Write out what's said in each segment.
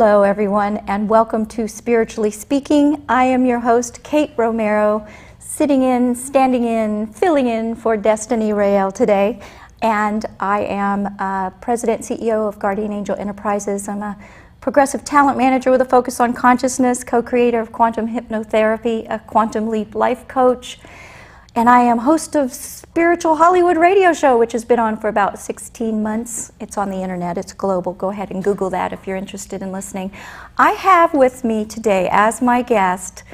Hello everyone, and welcome to Spiritually Speaking. I am your host, Kate Romero, sitting in, standing in, filling in for Destiny Rael today. And I am President CEO of Guardian Angel Enterprises. I'm a progressive talent manager with a focus on consciousness, co-creator of quantum hypnotherapy, a quantum leap life coach. And I am host of Spiritual Hollywood radio show, which has been on for about 16 months. It's on the internet, it's global. Go ahead and Google that if you're interested in listening. I have with me today as my guest,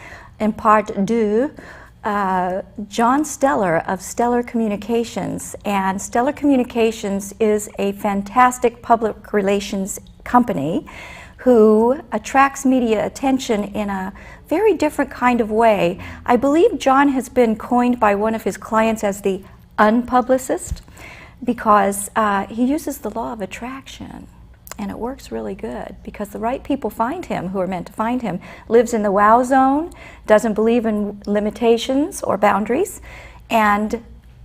in part deux, John Stellar of Stellar Communications. And Stellar Communications is a fantastic public relations company who attracts media attention in a very different kind of way. I believe John has been coined by one of his clients as the unpublicist because he uses the law of attraction, and it works really good because the right people find him who are meant to find him. Lives in the wow zone, doesn't believe in limitations or boundaries, and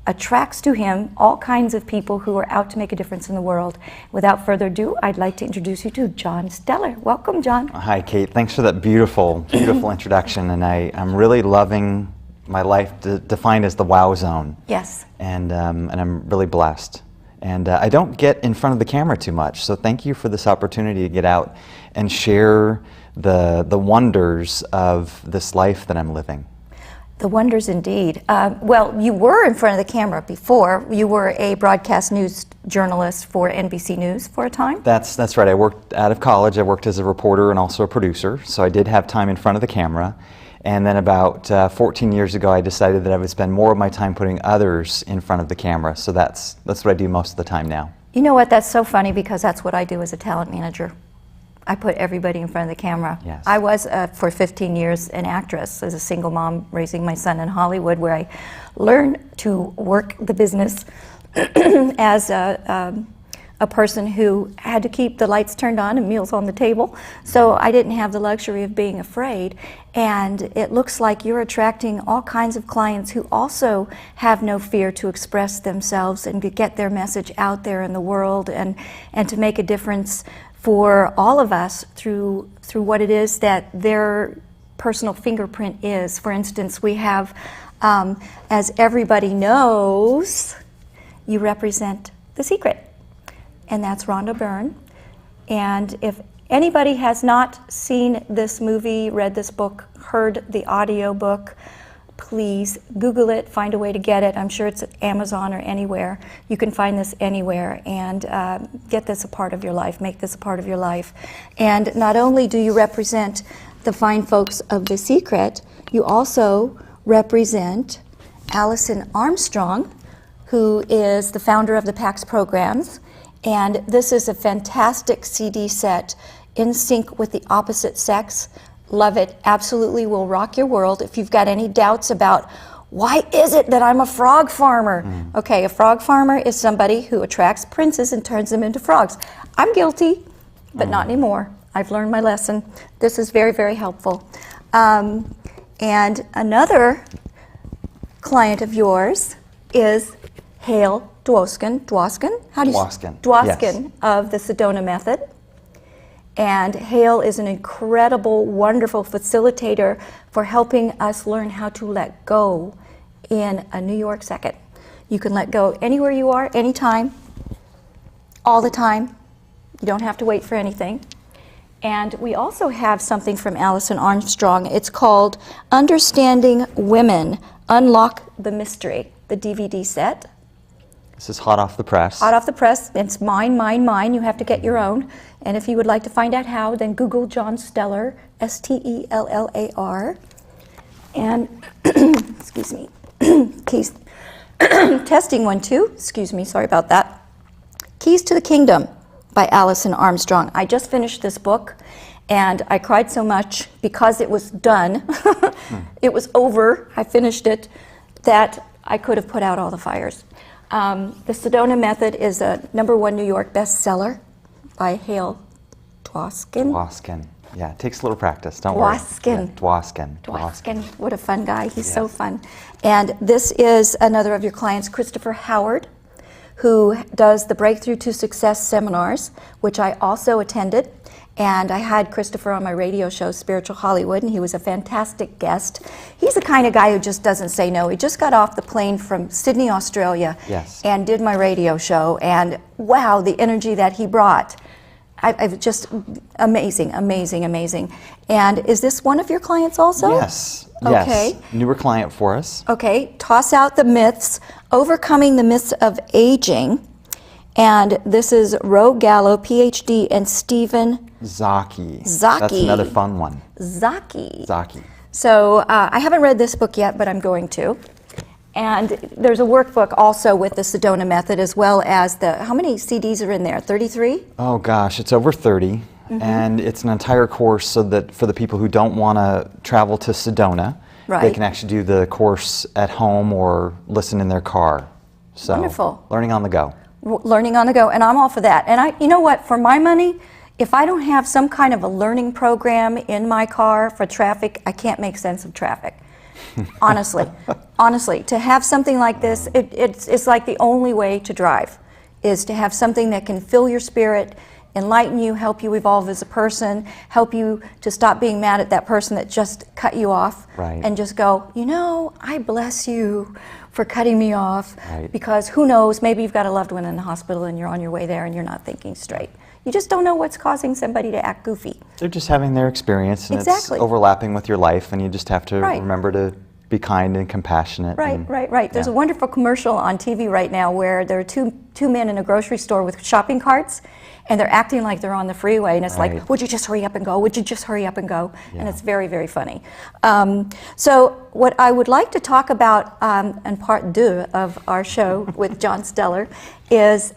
attracts to him all kinds of people who are out to make a difference in the world. Without further ado, I'd like to introduce you to John Stellar. Welcome, John. Hi, Kate. Thanks for that beautiful, beautiful introduction. And I'm really loving my life defined as the wow zone. Yes. And I'm really blessed. And I don't get in front of the camera too much, so thank you for this opportunity to get out and share the wonders of this life that I'm living. The wonders indeed. Well, you were in front of the camera before. You were a broadcast news journalist for NBC News for a time. That's right. I worked out of college. I worked as a reporter and also a producer, so I did have time in front of the camera. And then about 14 years ago, I decided that I would spend more of my time putting others in front of the camera. So that's what I do most of the time now. You know what? That's so funny because that's what I do as a talent manager. I put everybody in front of the camera. Yes. I was, for 15 years, an actress as a single mom raising my son in Hollywood, where I learned to work the business as a person who had to keep the lights turned on and meals on the table. So I didn't have the luxury of being afraid. And it looks like you're attracting all kinds of clients who also have no fear to express themselves and to get their message out there in the world and to make a difference for all of us through what it is that their personal fingerprint is. For instance, we have, as everybody knows, you represent the secret, and that's Rhonda Byrne. And if anybody has not seen this movie, read this book, heard the audio book, please Google it, find a way to get it. I'm sure it's at Amazon or anywhere. You can find this anywhere, and get this a part of your life, make this a part of your life. And not only do you represent the fine folks of The Secret, you also represent Allison Armstrong, who is the founder of the PAX programs. And this is a fantastic CD set in sync with the opposite sex. Love it, absolutely will rock your world. If you've got any doubts about why is it that I'm a frog farmer? Okay, a frog farmer is somebody who attracts princes and turns them into frogs. I'm guilty, but not anymore. I've learned my lesson. This is very, very helpful. And another client of yours is Hale Dwoskin. How do you Dwoskin, yes. Of the Sedona Method. And Hale is an incredible, wonderful facilitator for helping us learn how to let go in a New York second. You can let go anywhere you are, anytime, all the time. You don't have to wait for anything. And we also have something from Allison Armstrong. It's called Understanding Women, Unlock the Mystery, the DVD set. This is hot off the press. Hot off the press. It's mine. You have to get your own. And if you would like to find out how, then Google John Stellar, Stellar. And, excuse me, keys. Testing 1, 2. Excuse me, sorry about that. Keys to the Kingdom by Allison Armstrong. I just finished this book, and I cried so much because it was done. It was over. I finished it, that I could have put out all the fires. The Sedona Method is a #1 New York bestseller by Hale Dwoskin. Dwoskin. Yeah, it takes a little practice, don't worry. Dwoskin. What a fun guy. He's so fun. And this is another of your clients, Christopher Howard, who does the Breakthrough to Success seminars, which I also attended. And I had Christopher on my radio show, Spiritual Hollywood, and he was a fantastic guest. He's the kind of guy who just doesn't say no. He just got off the plane from Sydney, Australia, Yes. and did my radio show. And wow, the energy that he brought. I've just amazing, amazing, amazing. And is this one of your clients also? Yes. Okay. Yes. Newer client for us. Okay, toss out the myths, overcoming the myths of aging. And this is Ro Gallo, PhD, and Stephen Zaki. Zaki. That's another fun one. Zaki. Zaki. So I haven't read this book yet, but I'm going to. And there's a workbook also with the Sedona method, as well as how many CDs are in there? 33? Oh gosh, it's over 30. And it's an entire course so that for the people who don't want to travel to Sedona, they Right. can actually do the course at home or listen in their car. So, Wonderful. learning on the go. Learning on the go, and I'm all for that. And you know what? For my money, if I don't have some kind of a learning program in my car for traffic, I can't make sense of traffic. Honestly, to have something like this, it's like the only way to drive, is to have something that can fill your spirit, enlighten you, help you evolve as a person, help you to stop being mad at that person that just cut you off, Right. and just go, you know, I bless you for cutting me off, Right. because who knows, maybe you've got a loved one in the hospital and you're on your way there and you're not thinking straight. You just don't know what's causing somebody to act goofy. They're just having their experience and Exactly. it's overlapping with your life, and you just have to Right. remember to be kind and compassionate. Right, and, right. There's yeah. a wonderful commercial on TV right now where there are two men in a grocery store with shopping carts, and they're acting like they're on the freeway, and it's Right. like, would you just hurry up and go? Would you just hurry up and go? And Yeah. it's very, very funny. So what I would like to talk about in part deux of our show with John Steller is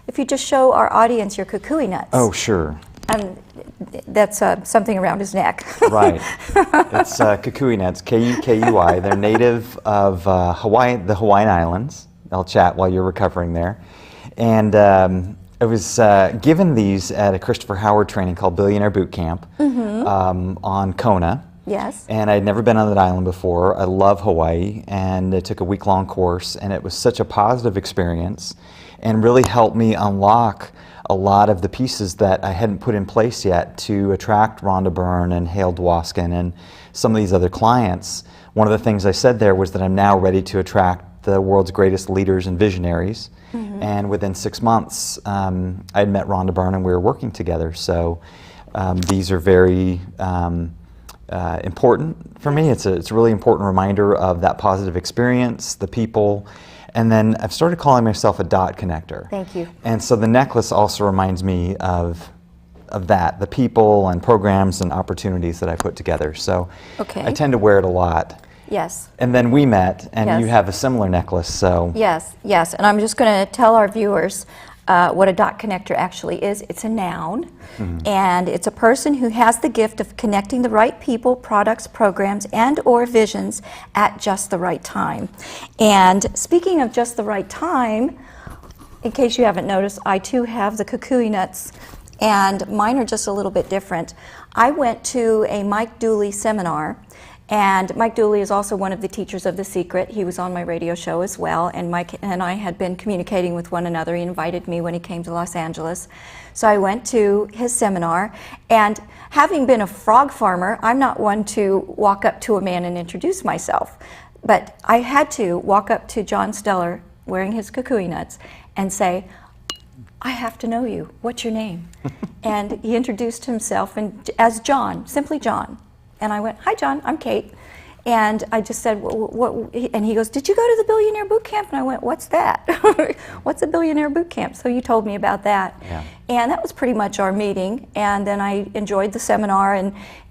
if you just show our audience your kukui nuts. Oh, sure. That's something around his neck. Right. It's kukui nuts, K-U-K-U-I. They're native of Hawaii, the Hawaiian Islands. I'll chat while you're recovering there. And I was given these at a Christopher Howard training called Billionaire Boot Camp on Kona. Yes. And I'd never been on that island before. I love Hawaii, and I took a week-long course, and it was such a positive experience and really helped me unlock a lot of the pieces that I hadn't put in place yet to attract Rhonda Byrne and Hale Dwoskin and some of these other clients. One of the things I said there was that I'm now ready to attract the world's greatest leaders and visionaries. And within 6 months, I'd met Rhonda Byrne and we were working together. So these are very important for me. It's a really important reminder of that positive experience, the people. And then I've started calling myself a dot connector. Thank you. And so the necklace also reminds me of that, the people and programs and opportunities that I put together. So Okay. I tend to wear it a lot. Yes. And then we met, and Yes. you have a similar necklace, so Yes, yes, and I'm just going to tell our viewers what a dot connector actually is. It's a noun, and it's a person who has the gift of connecting the right people, products, programs, and or visions at just the right time. And speaking of just the right time, in case you haven't noticed, I too have the kukui nuts, and mine are just a little bit different. I went to a Mike Dooley seminar. And Mike Dooley is also one of the teachers of The Secret. He was on my radio show as well, and Mike and I had been communicating with one another. He invited me when he came to Los Angeles. So I went to his seminar, and having been a frog farmer, I'm not one to walk up to a man and introduce myself. But I had to walk up to John Steller, wearing his kukui nuts, and say, I have to know you. What's your name? And he introduced himself as John, simply John. And I went, hi, John, I'm Kate. And I just said, what? And he goes, did you go to the Billionaire Boot Camp? And I went, what's that? What's a Billionaire Boot Camp? So you told me about that. Yeah. And that was pretty much our meeting. And then I enjoyed the seminar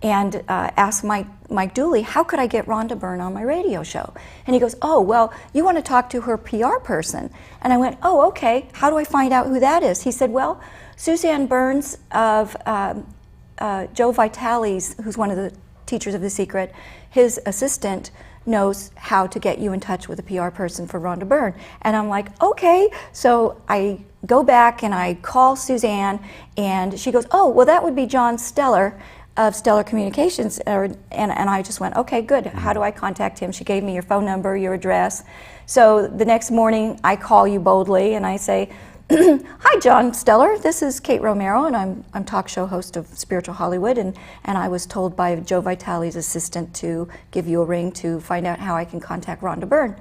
and asked Mike Dooley, how could I get Rhonda Byrne on my radio show? And he goes, oh, well, you want to talk to her PR person. And I went, oh, okay. How do I find out who that is? He said, well, Suzanne Burns of Joe Vitale's, who's one of the teachers of The Secret, his assistant knows how to get you in touch with a PR person for Rhonda Byrne. And I'm like, okay. So I go back and I call Suzanne, and she goes, oh, well, that would be John Steller of Stellar Communications. And I just went, okay, good. How do I contact him? She gave me your phone number, your address. So the next morning I call you boldly and I say, Hi, John Stellar. This is Kate Romero, and I'm talk show host of Spiritual Hollywood, and I was told by Joe Vitale's assistant to give you a ring to find out how I can contact Rhonda Byrne.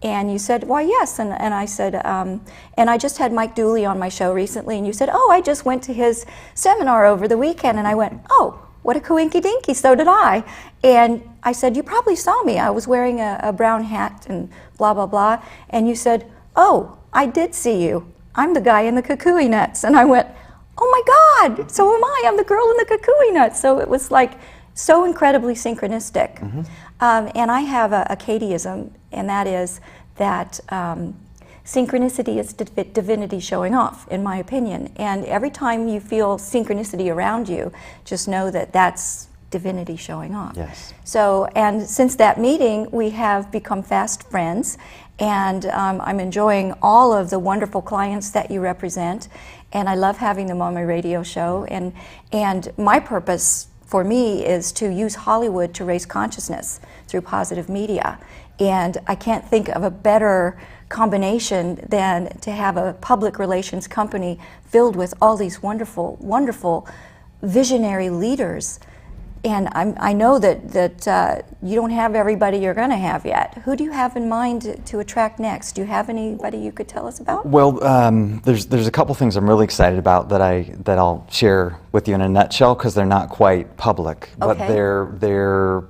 And you said, why, yes. And I said, and I just had Mike Dooley on my show recently, and you said, oh, I just went to his seminar over the weekend. And I went, oh, what a coinky dinky, so did I. And I said, you probably saw me. I was wearing a brown hat and blah, blah, blah. And you said, oh, I did see you. I'm the guy in the kukui nuts. And I went, oh my God, so am I. I'm the girl in the kukui nuts. So it was like so incredibly synchronistic. Mm-hmm. And I have a Katieism, and that is that synchronicity is divinity showing off, in my opinion. And every time you feel synchronicity around you, just know that that's divinity showing off. Yes. So, and since that meeting, we have become fast friends, and I'm enjoying all of the wonderful clients that you represent, and I love having them on my radio show. And my purpose for me is to use Hollywood to raise consciousness through positive media. And I can't think of a better combination than to have a public relations company filled with all these wonderful, wonderful visionary leaders. And I know that you don't have everybody you're going to have yet. Who do you have in mind to attract next? Do you have anybody you could tell us about? Well, there's a couple things I'm really excited about that I'll share with you in a nutshell, because they're not quite public, but Okay. they're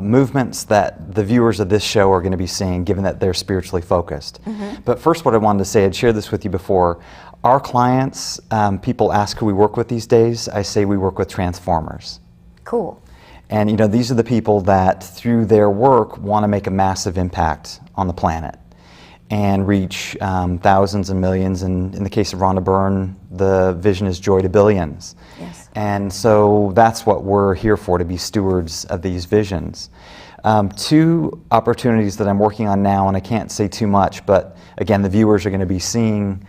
movements that the viewers of this show are going to be seeing, given that they're spiritually focused. Mm-hmm. But first, what I wanted to say, I'd shared this with you before. Our clients, people ask who we work with these days. I say we work with transformers. Cool. And you know, these are the people that through their work want to make a massive impact on the planet and reach thousands and millions. And in the case of Rhonda Byrne, the vision is joy to billions. Yes. And so that's what we're here for, to be stewards of these visions. Two opportunities that I'm working on now, and I can't say too much, but again, the viewers are going to be seeing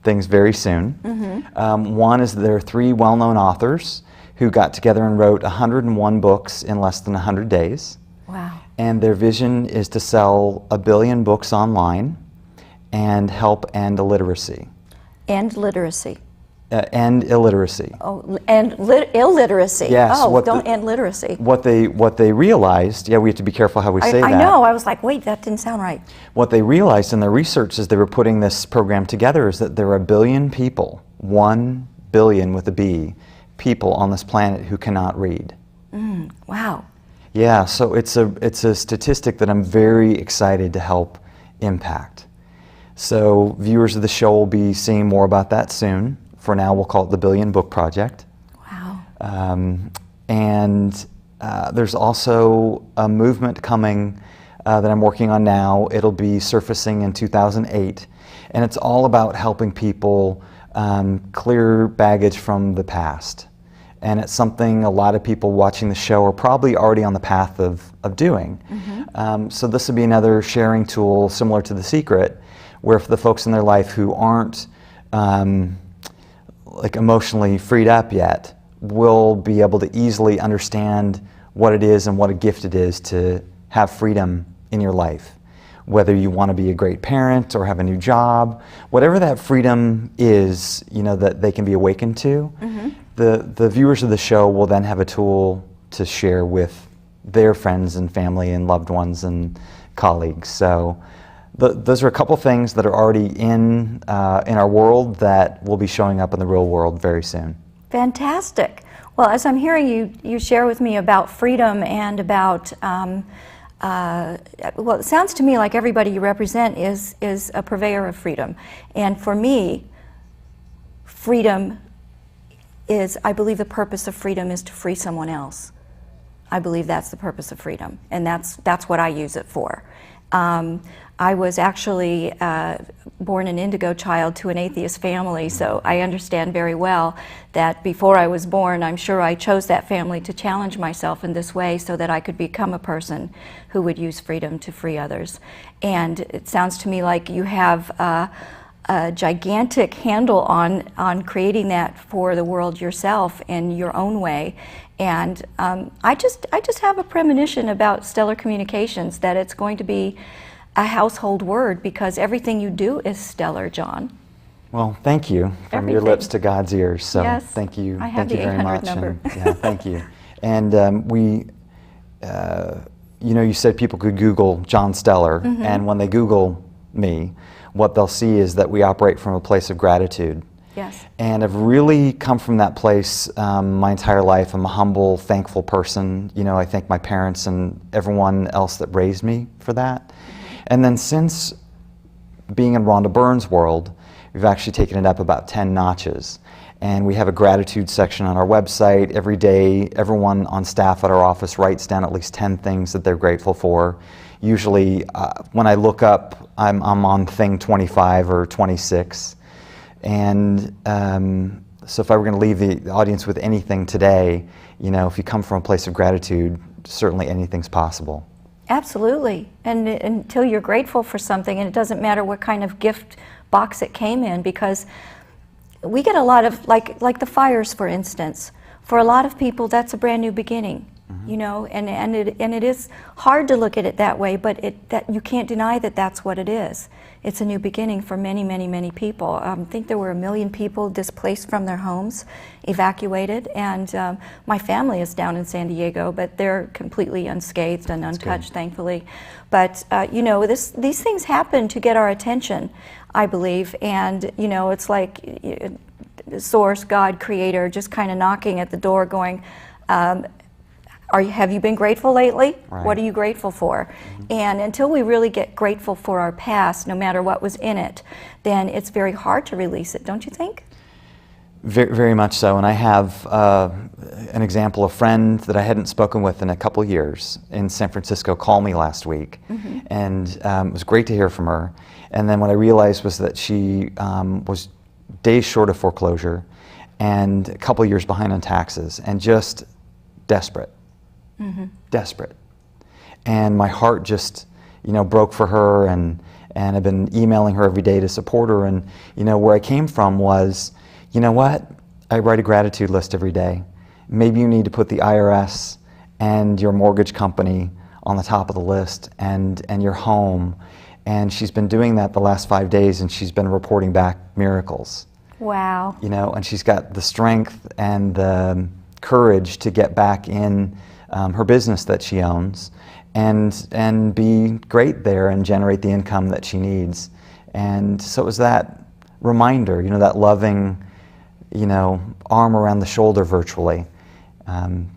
things very soon. Mm-hmm. One is there are three well-known authors who got together and wrote 101 books in less than 100 days. Wow. And their vision is to sell 1 billion books online and help end illiteracy. And literacy. End illiteracy. Oh, and illiteracy. Yes, Oh, what don't the- end literacy. What they realized, yeah, we have to be careful how we say I that. know. I was like, wait, that didn't sound right. What they realized in their research as they were putting this program together is that there are 1 billion people, 1 billion with a B, people on this planet who cannot read. Wow. Yeah, so it's a statistic that I'm very excited to help impact. So viewers of the show will be seeing more about that soon. For now, we'll call it the Billion Book Project. Wow. And there's also a movement coming that I'm working on now. It'll be surfacing in 2008, and it's all about helping people clear baggage from the past. And it's something a lot of people watching the show are probably already on the path of doing. Mm-hmm. So this would be another sharing tool similar to The Secret, where for the folks in their life who aren't like emotionally freed up yet, will be able to easily understand what it is and what a gift it is to have freedom in your life. Whether you want to be a great parent or have a new job, whatever that freedom is, you know, that they can be awakened to, mm-hmm. the viewers of the show will then have a tool to share with their friends and family and loved ones and colleagues. So those are a couple things that are already in our world that will be showing up in the real world very soon. Fantastic. Well, as I'm hearing you share with me about freedom and about, well, it sounds to me like everybody you represent is a purveyor of freedom. And for me, freedom is, I believe the purpose of freedom is to free someone else. I believe that's the purpose of freedom, and that's what I use it for. I was actually born an indigo child to an atheist family, so I understand very well that before I was born, I'm sure I chose that family to challenge myself in this way so that I could become a person who would use freedom to free others. And it sounds to me like you have a gigantic handle on creating that for the world yourself in your own way. And I just have a premonition about stellar communications, that it's going to be a household word because everything you do is stellar, John. Well, thank you. From your Everything. lips to God's ears. So Yes, thank you. I have Thank you the very 800 much. number. And, yeah, thank you. And you know, you said people could Google John Steller, and when they Google me, what they'll see is that we operate from a place of gratitude. Yes. And I've really come from that place my entire life. I'm a humble, thankful person. You know, I thank my parents and everyone else that raised me for that. And then since being in Rhonda Byrne's world, we've actually taken it up about 10 notches. And we have a gratitude section on our website. Every day, everyone on staff at our office writes down at least 10 things that they're grateful for. Usually, when I look up, I'm on thing 25 or 26. And so if I were going to leave the audience with anything today, you know, if you come from a place of gratitude, certainly anything's possible. Absolutely. And until you're grateful for something, and it doesn't matter what kind of gift box it came in, because we get a lot of, like the fires, for instance. For a lot of people, that's a brand new beginning, you know, and it is hard to look at it that way, but that you can't deny that that's what it is. It's a new beginning for many, many, many people. I think there were 1 million people displaced from their homes, evacuated, and my family is down in San Diego, but they're completely unscathed and untouched, thankfully. But you know, these things happen to get our attention, I believe, and you know, it's like Source, God, Creator, just kind of knocking at the door, going, have you been grateful lately? Right. What are you grateful for? And until we really get grateful for our past, no matter what was in it, then it's very hard to release it, don't you think? Very, very much so. And I have an example, a friend that I hadn't spoken with in a couple years in San Francisco called me last week. And it was great to hear from her. And then what I realized was that she was days short of foreclosure and a couple years behind on taxes and just desperate. Desperate. And my heart just, you know, broke for her, and I've been emailing her every day to support her. And, you know, where I came from was, you know what? I write a gratitude list every day. Maybe you need to put the IRS and your mortgage company on the top of the list, and your home. And she's been doing that the last 5 days, and she's been reporting back miracles. Wow. You know, and she's got the strength and the courage to get back in her business that she owns and be great there and generate the income that she needs. And so it was that reminder, you know, that loving, you know, arm around the shoulder virtually. But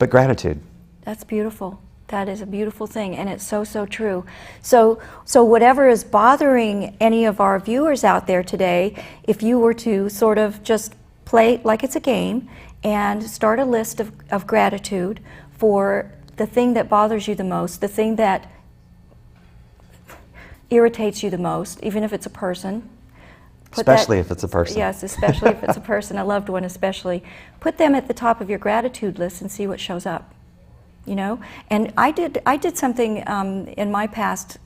gratitude. That's beautiful. That is a beautiful thing, and it's so, so true. So whatever is bothering any of our viewers out there today, if you were to sort of just play like it's a game and start a list of gratitude for the thing that bothers you the most, the thing that irritates you the most, even if it's a person. Especially if it's a person. Yes, especially if it's a person, a loved one especially. Put them at the top of your gratitude list and see what shows up. You know, and I did something in my past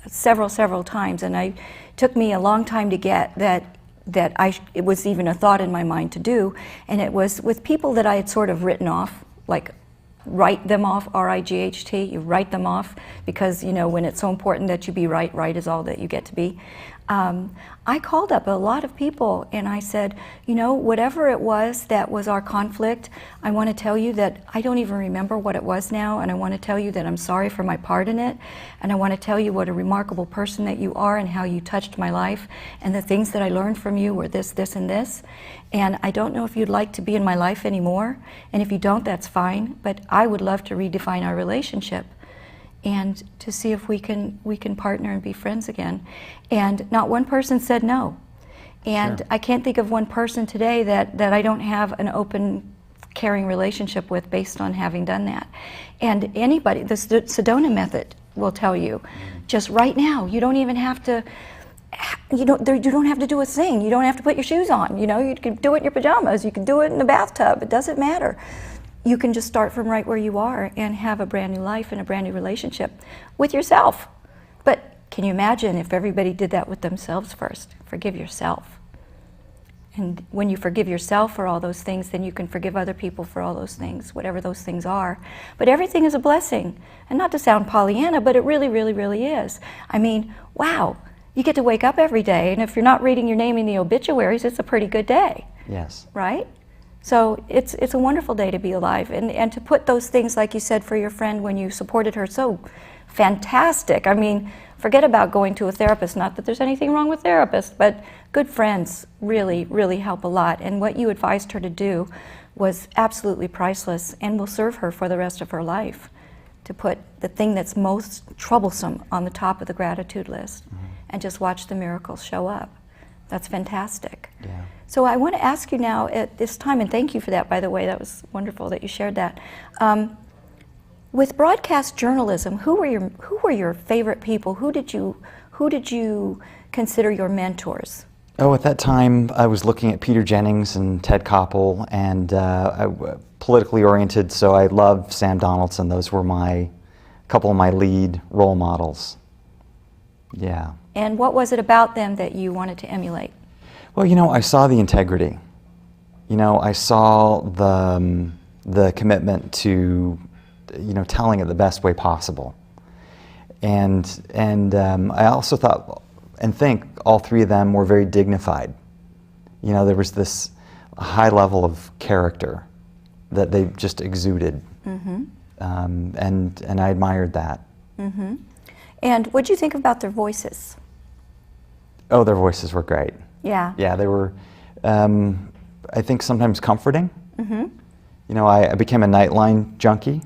several times, and it took me a long time to get it was even a thought in my mind to do, and it was with people that I had sort of written off, like write them off, R-I-G-H-T, you write them off, because you know when it's so important that you be right, right is all that you get to be. I called up a lot of people and I said, you know, whatever it was that was our conflict, I want to tell you that I don't even remember what it was now, and I want to tell you that I'm sorry for my part in it, and I want to tell you what a remarkable person that you are and how you touched my life, and the things that I learned from you were this, this, and this, and I don't know if you'd like to be in my life anymore, and if you don't, that's fine, but I would love to redefine our relationship and to see if we can partner and be friends again. And not one person said no. And Sure. I can't think of one person today that I don't have an open, caring relationship with based on having done that. And anybody, the Sedona method will tell you, just right now, you don't even have to, you don't have to do a thing. You don't have to put your shoes on. You know, you can do it in your pajamas. You can do it in the bathtub. It doesn't matter. You can just start from right where you are and have a brand new life and a brand new relationship with yourself. But can you imagine if everybody did that with themselves first? Forgive yourself. And when you forgive yourself for all those things, then you can forgive other people for all those things, whatever those things are. But everything is a blessing. And not to sound Pollyanna, but it really, really, really is. I mean, wow, you get to wake up every day, and if you're not reading your name in the obituaries, it's a pretty good day. Yes. Right? So it's a wonderful day to be alive. And to put those things, like you said, for your friend when you supported her, so fantastic. I mean, forget about going to a therapist. Not that there's anything wrong with therapists, but good friends really, really help a lot. And what you advised her to do was absolutely priceless and will serve her for the rest of her life, to put the thing that's most troublesome on the top of the gratitude list and just watch the miracles show up. That's fantastic. Yeah. So I want to ask you now at this time, and thank you for that, by the way, that was wonderful that you shared that. With broadcast journalism, who were your favorite people? Who did you consider your mentors? Oh, at that time, I was looking at Peter Jennings and Ted Koppel, and politically oriented, so I loved Sam Donaldson. Those were a couple of my lead role models. Yeah. And what was it about them that you wanted to emulate? Well, you know, I saw the integrity. You know, I saw the commitment to, you know, telling it the best way possible. And I also thought and think all three of them were very dignified. You know, there was this high level of character that they just exuded. Mm-hmm. And I admired that. Mm-hmm. And what did you think about their voices? Oh, their voices were great. Yeah. Yeah, they were, I think, sometimes comforting. Mm-hmm. You know, I became a Nightline junkie,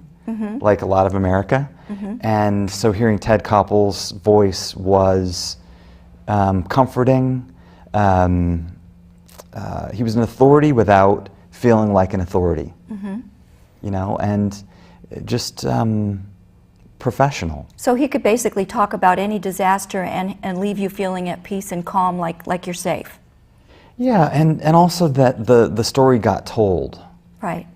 like a lot of America. Mm-hmm. And so hearing Ted Koppel's voice was comforting. He was an authority without feeling like an authority. Mm-hmm. You know, and just professional. So he could basically talk about any disaster and leave you feeling at peace and calm, like you're safe. Yeah, and also that the story got told. Right.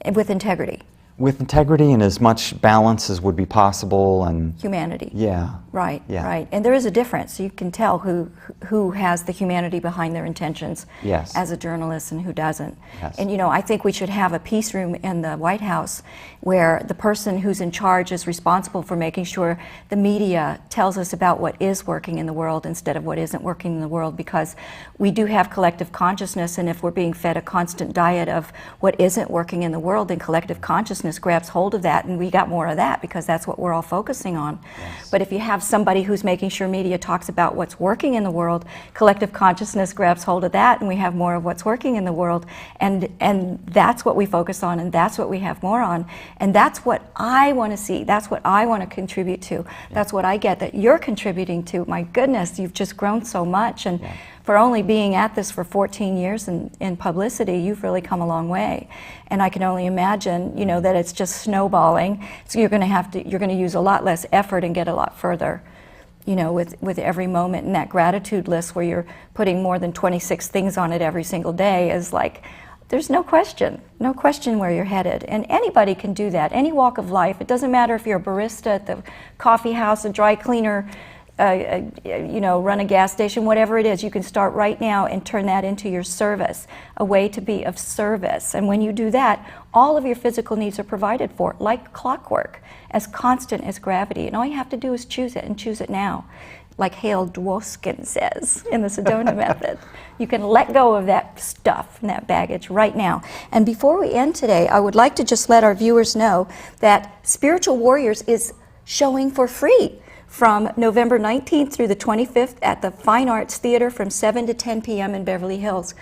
And with integrity. With integrity and as much balance as would be possible, and humanity. Yeah. Right. Yeah. Right. And there is a difference. You can tell who has the humanity behind their intentions. Yes. As a journalist and who doesn't. Yes. And you know, I think we should have a peace room in the White House where the person who's in charge is responsible for making sure the media tells us about what is working in the world instead of what isn't working in the world, because we do have collective consciousness, and if we're being fed a constant diet of what isn't working in the world, then collective consciousness grabs hold of that, and we got more of that because that's what we're all focusing on. Yes. But if you have somebody who's making sure media talks about what's working in the world, collective consciousness grabs hold of that, and we have more of what's working in the world, and that's what we focus on, and that's what we have more on, and that's what I want to see, that's what I want to contribute to, that's what I get that you're contributing to. My goodness, you've just grown so much, and for only being at this for 14 years in publicity, you've really come a long way. And I can only imagine, you know, that it's just snowballing. So you're going to use a lot less effort and get a lot further, you know, with every moment. And that gratitude list where you're putting more than 26 things on it every single day is like, there's no question where you're headed. And anybody can do that, any walk of life. It doesn't matter if you're a barista at the coffee house, a dry cleaner, you know, run a gas station, whatever it is, you can start right now and turn that into your service, a way to be of service. And when you do that, all of your physical needs are provided for, like clockwork, as constant as gravity. And all you have to do is choose it, and choose it now. Like Hale Dwoskin says in the Sedona method. You can let go of that stuff and that baggage right now. And before we end today, I would like to just let our viewers know that Spiritual Warriors is showing for free from November 19th through the 25th at the Fine Arts Theater from 7 to 10 p.m. in Beverly Hills.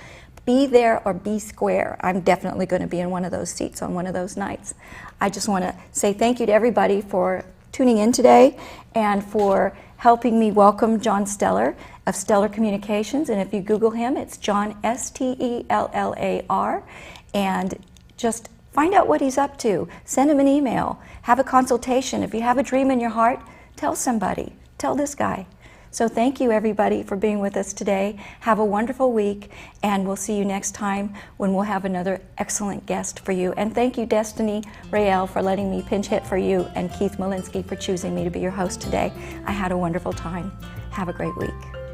Be there or be square. I'm definitely going to be in one of those seats on one of those nights. I just want to say thank you to everybody for tuning in today and for helping me welcome John Stellar of Stellar Communications. And if you Google him, it's John Stellar. And just find out what he's up to. Send him an email. Have a consultation. If you have a dream in your heart, tell somebody. Tell this guy. So thank you, everybody, for being with us today. Have a wonderful week, and we'll see you next time when we'll have another excellent guest for you. And thank you, Destiny Rael, for letting me pinch hit for you, and Keith Malinsky for choosing me to be your host today. I had a wonderful time. Have a great week.